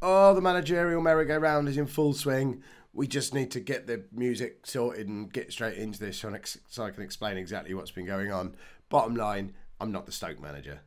Oh, the managerial merry-go-round is in full swing. We just need to get the music sorted and get straight into this so I can explain exactly what's been going on. Bottom line, I'm not the Stoke manager.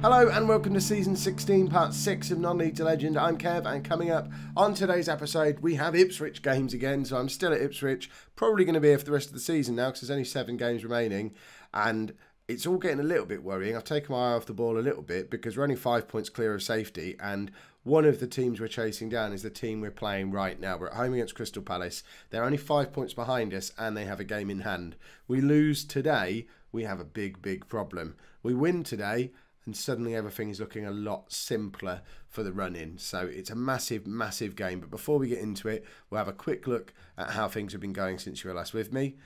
Hello and welcome to Season 16, Part 6 of Non-League to Legend. I'm Kev, and coming up on today's episode, we have Ipswich games again. So I'm still at Ipswich, probably going to be here for the rest of the season now because there's only 7 games remaining. And it's all getting a little bit worrying. I've taken my eye off the ball a little bit because we're only 5 points clear of safety. And one of the teams we're chasing down is the team we're playing right now. We're at home against Crystal Palace. They're only 5 points behind us and they have a game in hand. We lose today, we have a big problem. We win today, and suddenly everything is looking a lot simpler for the run-in. So it's a massive game. But before we get into it, we'll have a quick look at how things have been going since you were last with me.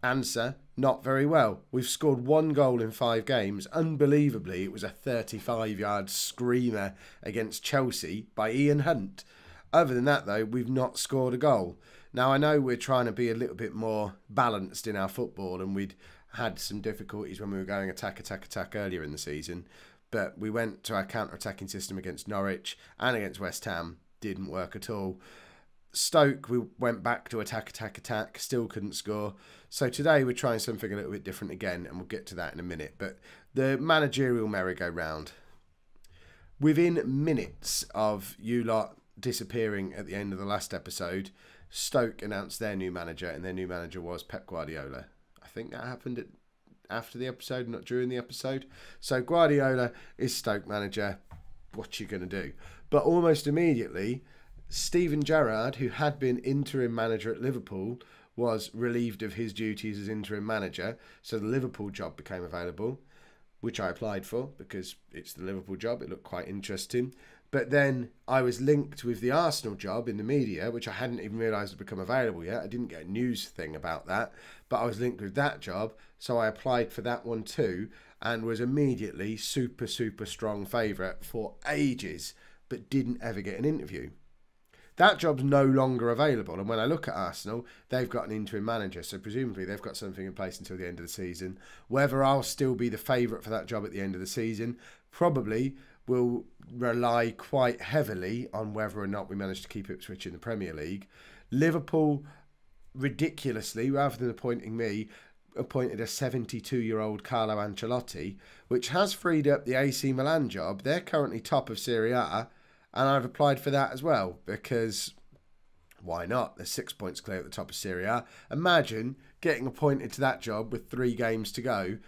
Answer, not very well. We've scored 1 goal in 5 games. Unbelievably, it was a 35-yard screamer against Chelsea by Ian Hunt. Other than that, though, we've not scored a goal. Now, I know we're trying to be a little bit more balanced in our football, and we'd had some difficulties when we were going attack earlier in the season, but we went to our counter-attacking system against Norwich and against West Ham. Didn't work at all. Stoke, we went back to attack, still couldn't score. So today we're trying something a little bit different again, and we'll get to that in a minute. But the managerial merry-go-round. Within minutes of you lot disappearing at the end of the last episode, Stoke announced their new manager, and their new manager was Pep Guardiola. I think that happened after the episode, not during the episode. So Guardiola is Stoke manager. What you going to do? But almost immediately, Steven Gerrard, who had been interim manager at Liverpool, was relieved of his duties as interim manager. So the Liverpool job became available, which I applied for because it's the Liverpool job. It looked quite interesting. But then I was linked with the Arsenal job in the media, which I hadn't even realised had become available yet. I didn't get a news thing about that, but I was linked with that job. So I applied for that one too and was immediately super strong favourite for ages, but didn't ever get an interview. That job's no longer available. And when I look at Arsenal, they've got an interim manager. So presumably they've got something in place until the end of the season. Whether I'll still be the favourite for that job at the end of the season, probably will rely quite heavily on whether or not we manage to keep Ipswich in the Premier League. Liverpool, ridiculously, rather than appointing me, appointed a 72-year-old Carlo Ancelotti, which has freed up the AC Milan job. They're currently top of Serie A, and I've applied for that as well, because why not? They're 6 points clear at the top of Serie A. Imagine getting appointed to that job with 3 games to go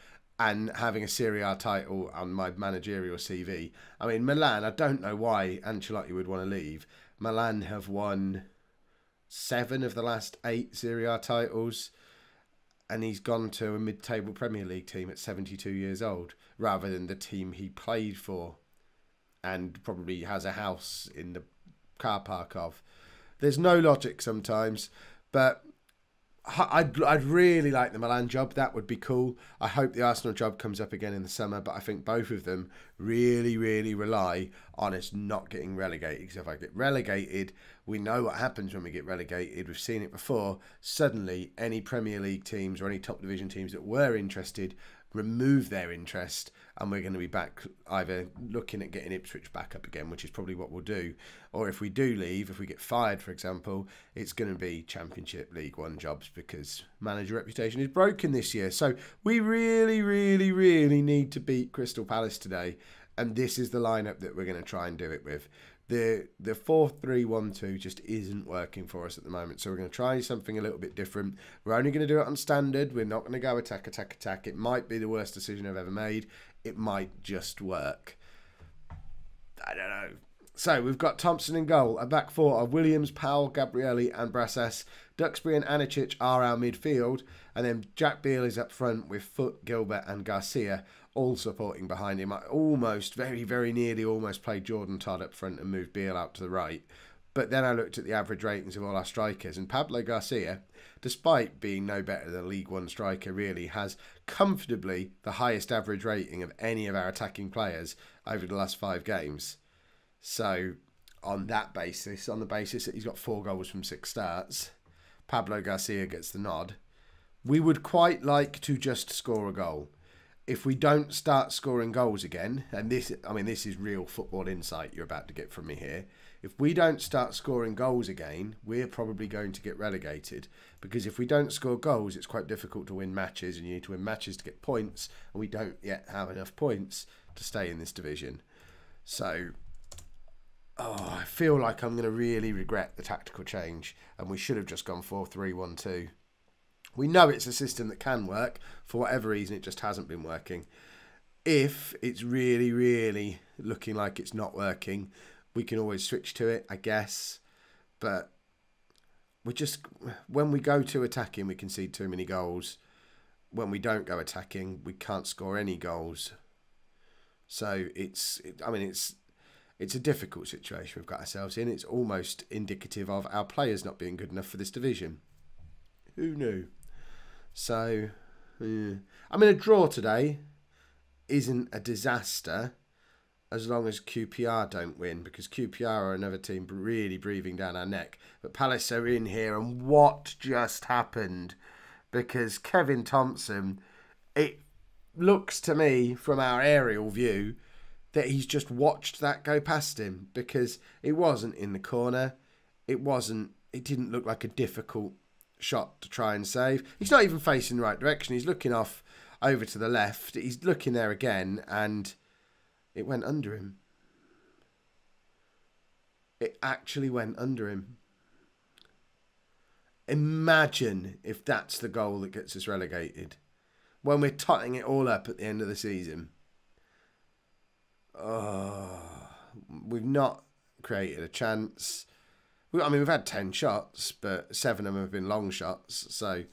and having a Serie A title on my managerial CV. I mean, Milan, I don't know why Ancelotti would want to leave. Milan have won 7 of the last 8 Serie A titles, and he's gone to a mid-table Premier League team at 72 years old, rather than the team he played for and probably has a house in the car park of. There's no logic sometimes, but I'd really like the Milan job. That would be cool. I hope the Arsenal job comes up again in the summer, but I think both of them really rely on us not getting relegated. Because if I get relegated, we know what happens when we get relegated. We've seen it before. Suddenly, any Premier League teams or any top division teams that were interested remove their interest, and we're going to be back either looking at getting Ipswich back up again, which is probably what we'll do, or if we do leave, if we get fired, for example, it's going to be Championship League One jobs, because manager reputation is broken this year. So we really need to beat Crystal Palace today, and this is the lineup that we're going to try and do it with. The 4-3-1-2 just isn't working for us at the moment, so we're going to try something a little bit different. We're only going to do it on standard. We're not going to go attack. It might be the worst decision I've ever made. It might just work. I don't know. So we've got Thompson in goal. A back 4 of Williams, Powell, Gabrielli and Brasas. Duxbury and Anicic are our midfield, and then Jack Beale is up front with Foot, Gilbert and Garcia all supporting behind him. I very nearly almost played Jordan Todd up front and moved Beale out to the right. But then I looked at the average ratings of all our strikers, and Pablo Garcia, despite being no better than a League One striker, really has comfortably the highest average rating of any of our attacking players over the last 5 games. So on that basis, on the basis that he's got 4 goals from 6 starts, Pablo Garcia gets the nod. We would quite like to just score a goal. If we don't start scoring goals again, and this is real football insight you're about to get from me here. If we don't start scoring goals again, we're probably going to get relegated. Because if we don't score goals, it's quite difficult to win matches, and you need to win matches to get points, and we don't yet have enough points to stay in this division. So, I feel like I'm going to really regret the tactical change, and we should have just gone 4-3-1-2. We know it's a system that can work. For whatever reason, it just hasn't been working. If it's really, really looking like it's not working, we can always switch to it, I guess. But when we go to attacking, we concede too many goals. When we don't go attacking, we can't score any goals. So it's a difficult situation we've got ourselves in. It's almost indicative of our players not being good enough for this division. Who knew? So, a draw today isn't a disaster as long as QPR don't win, because QPR are another team really breathing down our neck. But Palace are in here, and what just happened? Because Kevin Thompson, it looks to me from our aerial view that he's just watched that go past him, because it wasn't in the corner. It didn't look like a difficult shot to try and save. He's not even facing the right direction. He's looking off over to the left. He's looking there again, and it went under him. It actually went under him. Imagine if that's the goal that gets us relegated, when we're totting it all up at the end of the season. We've not created a chance. We've had 10 shots, but 7 of them have been long shots. So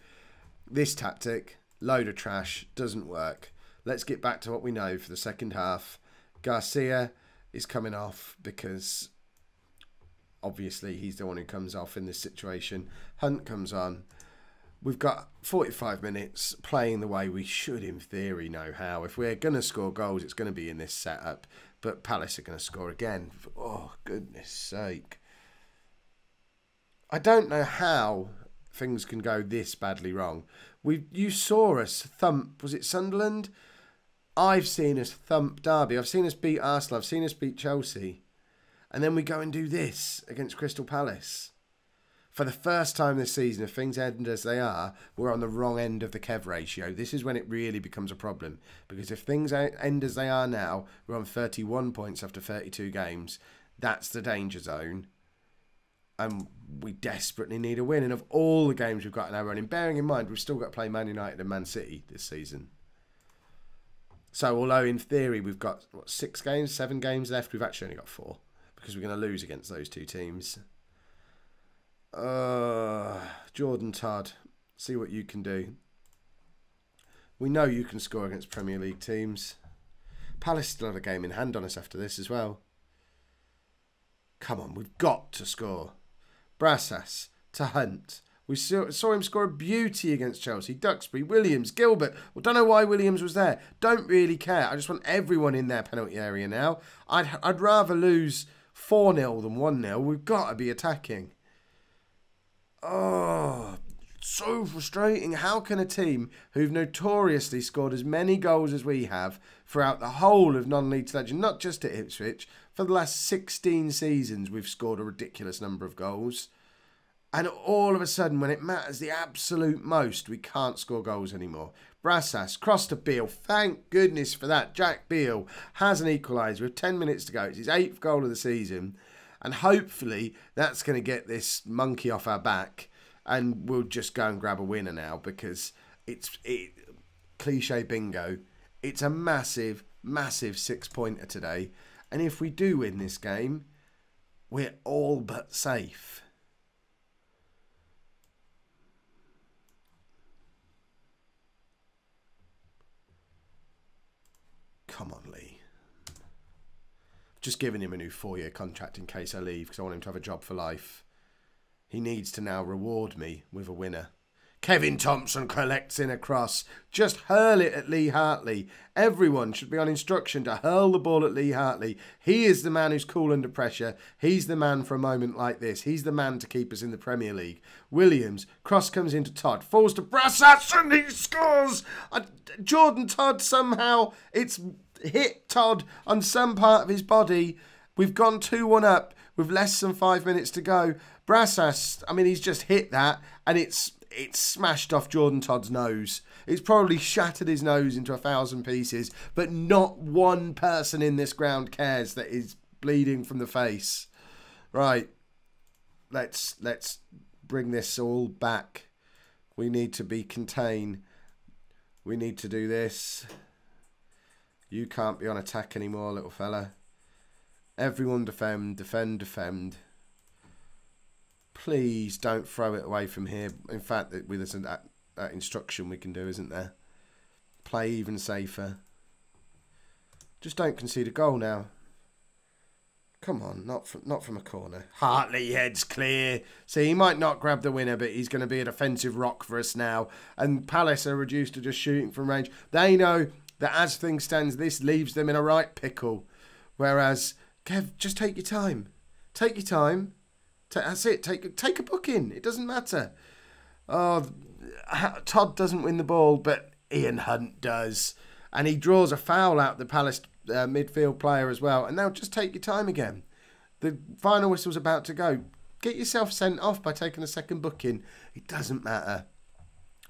this tactic, load of trash, doesn't work. Let's get back to what we know for the second half. Garcia is coming off because obviously he's the one who comes off in this situation. Hunt comes on. We've got 45 minutes playing the way we should, in theory, know how. If we're going to score goals, it's going to be in this setup. But Palace are going to score again. Oh, goodness sake. I don't know how things can go this badly wrong. You saw us thump, was it Sunderland? I've seen us thump Derby. I've seen us beat Arsenal. I've seen us beat Chelsea. And then we go and do this against Crystal Palace. For the first time this season, if things end as they are, we're on the wrong end of the Kev ratio. This is when it really becomes a problem. Because if things end as they are now, we're on 31 points after 32 games. That's the danger zone. And we desperately need a win. And of all the games we've got now running, bearing in mind we've still got to play Man United and Man City this season. So although in theory we've got 7 games left, we've actually only got 4. Because we're going to lose against those 2 teams. Jordan Todd, see what you can do. We know you can score against Premier League teams. Palace still have a game in hand on us after this as well. Come on, we've got to score. Brassas to Hunt. We saw him score a beauty against Chelsea. Duxbury, Williams, Gilbert. Well, don't know why Williams was there. Don't really care. I just want everyone in their penalty area now. I'd rather lose 4-0 than 1-0. We've got to be attacking. Oh, so frustrating. How can a team who've notoriously scored as many goals as we have throughout the whole of non-league legend, not just at Ipswich, for the last 16 seasons we've scored a ridiculous number of goals, and all of a sudden when it matters the absolute most, we can't score goals anymore. Brassas, cross to Beale. Thank goodness for that. Jack Beale has an equaliser with 10 minutes to go. It's his 8th goal of the season. And hopefully that's going to get this monkey off our back, and we'll just go and grab a winner now, because it's cliche bingo. It's a massive, massive 6-pointer today. And if we do win this game, we're all but safe. Come on, Lee. Just giving him a new 4-year contract in case I leave, because I want him to have a job for life. He needs to now reward me with a winner. Kevin Thompson collects in a cross. Just hurl it at Lee Hartley. Everyone should be on instruction to hurl the ball at Lee Hartley. He is the man who's cool under pressure. He's the man for a moment like this. He's the man to keep us in the Premier League. Williams, cross comes into Todd, falls to Brassas and he scores. Jordan Todd somehow, it's hit Todd on some part of his body. We've gone 2-1 up with less than 5 minutes to go. Brassas, I mean, he's just hit that and it's smashed off Jordan Todd's nose. It's probably shattered his nose into 1,000 pieces, but not one person in this ground cares that he's bleeding from the face. Right, let's bring this all back. We need to be contained. We need to do this. You can't be on attack anymore, little fella. Everyone defend, defend, defend. Please don't throw it away from here. In fact, with us that instruction we can do, isn't there? Play even safer. Just don't concede a goal now. Come on, not from a corner. Hartley heads clear. See, he might not grab the winner, but he's going to be a defensive rock for us now. And Palace are reduced to just shooting from range. They know that as things stands, this leaves them in a right pickle. Whereas, Kev, just take your time. Take your time. That's it. Take a booking. It doesn't matter. Oh, Todd doesn't win the ball, but Ian Hunt does. And he draws a foul out the Palace midfield player as well. And now just take your time again. The final whistle's about to go. Get yourself sent off by taking a second booking. It doesn't matter.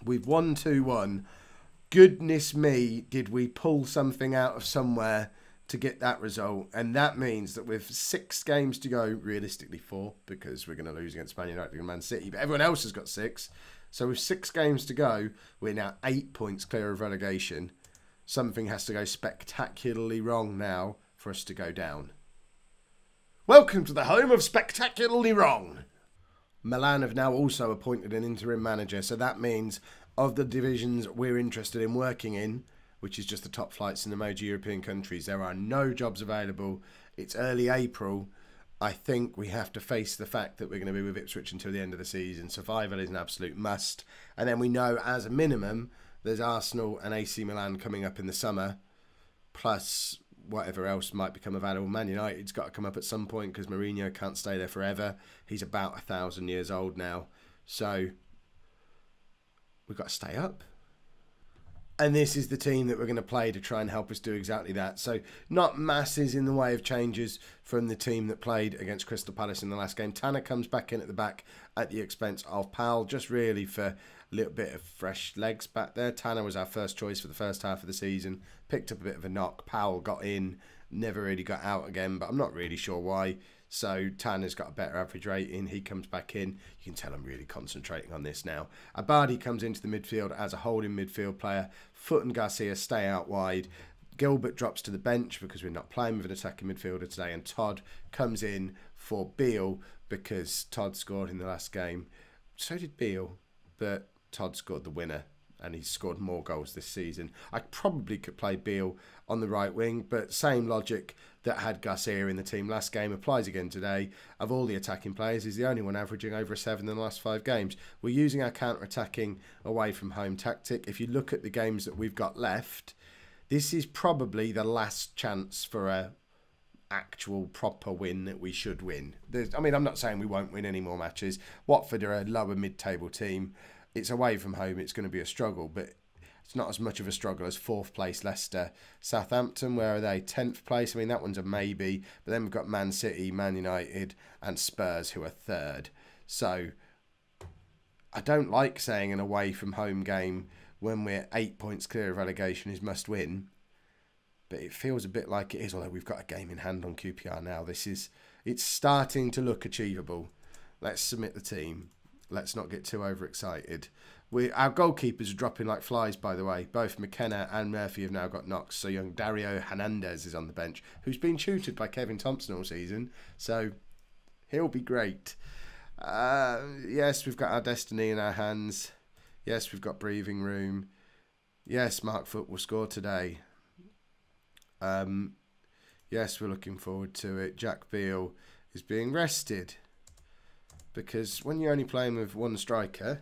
We've won 2-1. Goodness me, did we pull something out of somewhere to get that result. And that means that with 6 games to go, realistically 4, because we're going to lose against Man United and Man City, but everyone else has got 6. So with 6 games to go, we're now 8 points clear of relegation. Something has to go spectacularly wrong now for us to go down. Welcome to the home of spectacularly wrong. Milan have now also appointed an interim manager, so that means of the divisions we're interested in working in, which is just the top flights in the major European countries, there are no jobs available. It's early April. I think we have to face the fact that we're going to be with Ipswich until the end of the season. Survival is an absolute must. And then we know, as a minimum, there's Arsenal and AC Milan coming up in the summer, plus whatever else might become available. Man United's got to come up at some point because Mourinho can't stay there forever. He's about 1,000 years old now. So we've got to stay up. And this is the team that we're going to play to try and help us do exactly that. So not masses in the way of changes from the team that played against Crystal Palace in the last game. Tanner comes back in at the back at the expense of Powell, just really for a little bit of fresh legs back there. Tanner was our first choice for the first half of the season. Picked up a bit of a knock. Powell got in, never really got out again, but I'm not really sure why. So Tanner's got a better average rating. He comes back in. You can tell I'm really concentrating on this now. Abadi comes into the midfield as a holding midfield player. Foot and Garcia stay out wide. Gilbert drops to the bench because we're not playing with an attacking midfielder today. And Todd comes in for Beale because Todd scored in the last game. So did Beale, but Todd scored the winner. And he's scored more goals this season. I probably could play Beale on the right wing, but same logic that had Garcia in the team last game applies again today. Of all the attacking players, he's the only one averaging over a 7 in the last 5 games. We're using our counter-attacking away from home tactic. If you look at the games that we've got left, this is probably the last chance for a actual proper win that we should win. I mean, I'm not saying we won't win any more matches. Watford are a lower mid-table team. It's away from home. It's going to be a struggle, but it's not as much of a struggle as 4th place Leicester. Southampton, where are they? 10th place. I mean, that one's a maybe. But then we've got Man City, Man United, and Spurs, who are 3rd. So I don't like saying an away from home game when we're 8 points clear of relegation is must win. But it feels a bit like it is, although we've got a game in hand on QPR now. It's starting to look achievable. Let's submit the team. Let's not get too overexcited. Our goalkeepers are dropping like flies, by the way. Both McKenna and Murphy have now got knocks. So young Dario Hernandez is on the bench, who's been tutored by Kevin Thompson all season. So he'll be great. Yes, we've got our destiny in our hands. Yes, we've got breathing room. Yes, Mark Foot will score today. Yes, we're looking forward to it. Jack Beale is being rested. Because when you're only playing with one striker,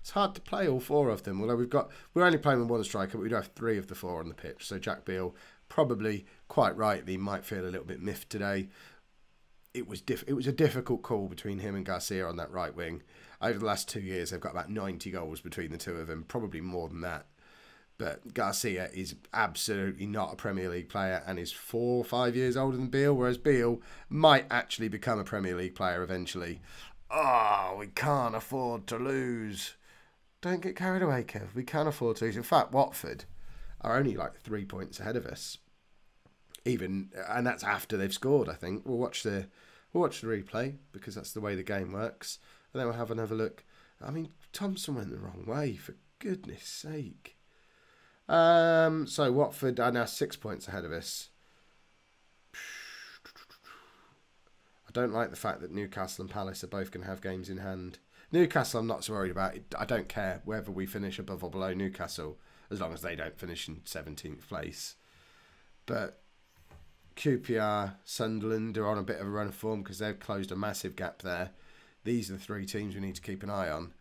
It's hard to play all 4 of them. Although we're only playing with 1 striker, but we do have 3 of the 4 on the pitch. So Jack Beale probably quite rightly might feel a little bit miffed today. It was a difficult call between him and Garcia on that right wing. Over the last 2 years, they've got about 90 goals between the two of them, probably more than that. But Garcia is absolutely not a Premier League player and is 4 or 5 years older than Beale, whereas Beale might actually become a Premier League player eventually. Oh, we can't afford to lose. Don't get carried away, Kev. We can't afford to lose. In fact, Watford are only like 3 points ahead of us. And that's after they've scored, I think. We'll watch the replay because that's the way the game works. And then we'll have another look. I mean, Thompson went the wrong way, for goodness sake. So Watford are now 6 points ahead of us. I don't like the fact that Newcastle and Palace are both going to have games in hand. Newcastle I'm not so worried about. I don't care whether we finish above or below Newcastle, as long as they don't finish in 17th place. But QPR, Sunderland are on a bit of a run of form because they've closed a massive gap there. These are the 3 teams we need to keep an eye on.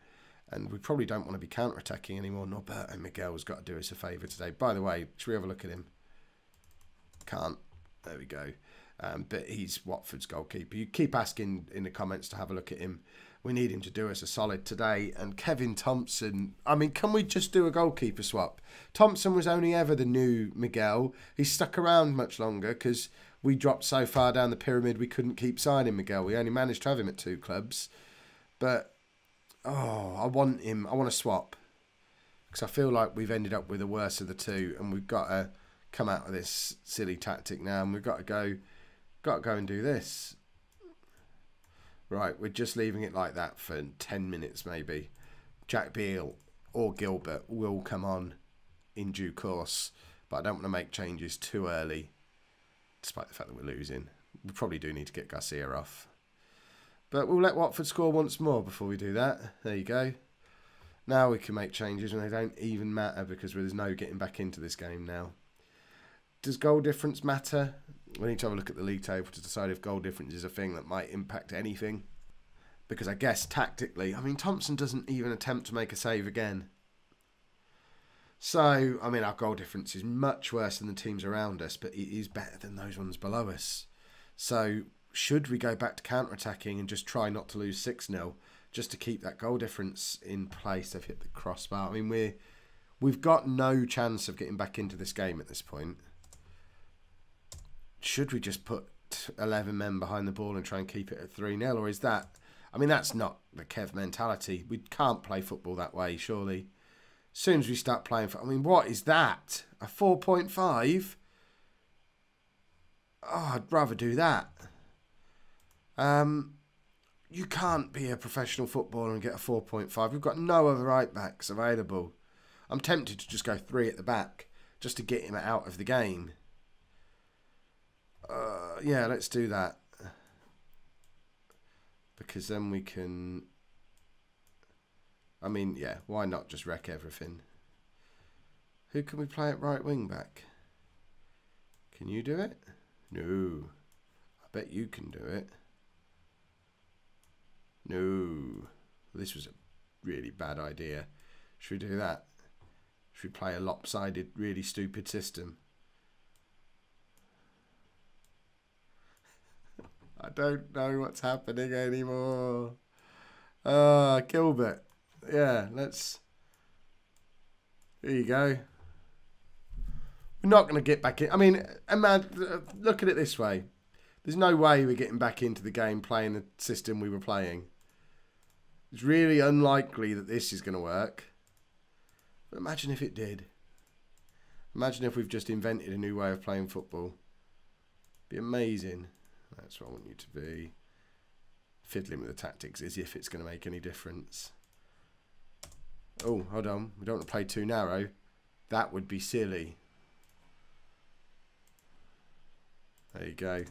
And we probably don't want to be counter-attacking anymore. Norberto Miguel's got to do us a favour today. By the way, should we have a look at him? Can't. There we go. But he's Watford's goalkeeper. You keep asking in the comments to have a look at him. We need him to do us a solid today. And Kevin Thompson, I mean, can we just do a goalkeeper swap? Thompson was only ever the new Miguel. He stuck around much longer because we dropped so far down the pyramid we couldn't keep signing Miguel. We only managed to have him at 2 clubs. But, oh, I want him. I want to swap. Because I feel like we've ended up with the worst of the 2. And we've got to come out of this silly tactic now. And we've got to go and do this. Right, we're just leaving it like that for 10 minutes maybe. Jack Beale or Gilbert will come on in due course, but I don't want to make changes too early, despite the fact that we're losing. We probably do need to get Garcia off. But we'll let Watford score once more before we do that. There you go. Now we can make changes and they don't even matter because there's no getting back into this game now. Does goal difference matter? We need to have a look at the league table to decide if goal difference is a thing that might impact anything. Because I guess tactically, I mean, Thompson doesn't even attempt to make a save again. So, I mean, our goal difference is much worse than the teams around us, but it is better than those ones below us. So, should we go back to counter-attacking and just try not to lose 6-0 just to keep that goal difference in place? They've hit the crossbar. I mean, we've got no chance of getting back into this game at this point. Should we just put 11 men behind the ball and try and keep it at 3-0? Or is that... I mean, that's not the Kev mentality. We can't play football that way, surely. As soon as we start playing... I mean, what is that? A 4.5? Oh, I'd rather do that. You can't be a professional footballer and get a 4.5. We've got no other right backs available. I'm tempted to just go 3 at the back just to get him out of the game. Yeah, let's do that. Because then we can... I mean, yeah, why not just wreck everything? Who can we play at right wing back? Can you do it? No. I bet you can do it. No. This was a really bad idea. Should we do that? Should we play a lopsided, really stupid system? I don't know what's happening anymore. Gilbert. Yeah, let's... There you go. We're not going to get back in. I mean, look at it this way. There's no way we're getting back into the game playing the system we were playing. It's really unlikely that this is going to work. But imagine if it did. Imagine if we've just invented a new way of playing football. It'd be amazing. That's what I want you to be. Fiddling with the tactics as if it's going to make any difference. Oh, hold on. We don't want to play too narrow. That would be silly. There you go.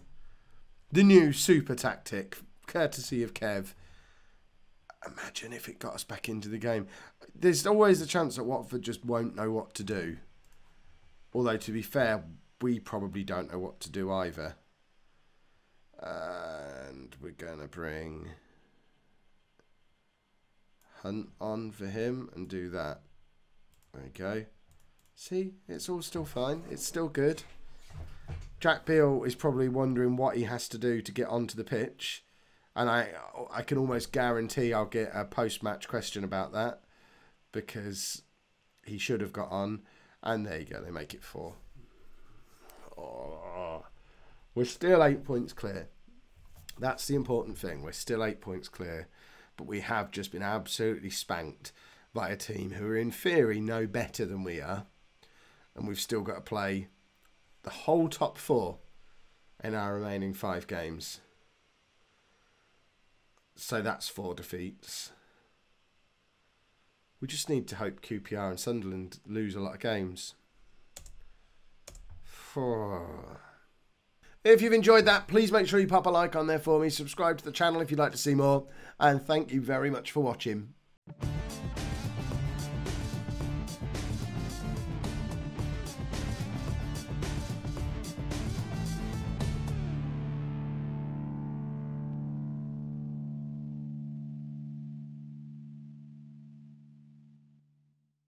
The new super tactic, courtesy of Kev. Imagine if it got us back into the game. There's always the chance that Watford just won't know what to do. Although, to be fair, we probably don't know what to do either. And we're going to bring Hunt on for him and do that. There you go. See, it's all still fine. It's still good. Jack Beale is probably wondering what he has to do to get onto the pitch. And I can almost guarantee I'll get a post-match question about that. Because he should have got on. And there you go, they make it 4. Oh, we're still 8 points clear. That's the important thing. We're still 8 points clear. But we have just been absolutely spanked by a team who are in theory no better than we are. And we've still got to play the whole top 4 in our remaining 5 games. So that's 4 defeats. We just need to hope QPR and Sunderland lose a lot of games. If you've enjoyed that, please make sure you pop a like on there for me. Subscribe to the channel if you'd like to see more. And thank you very much for watching.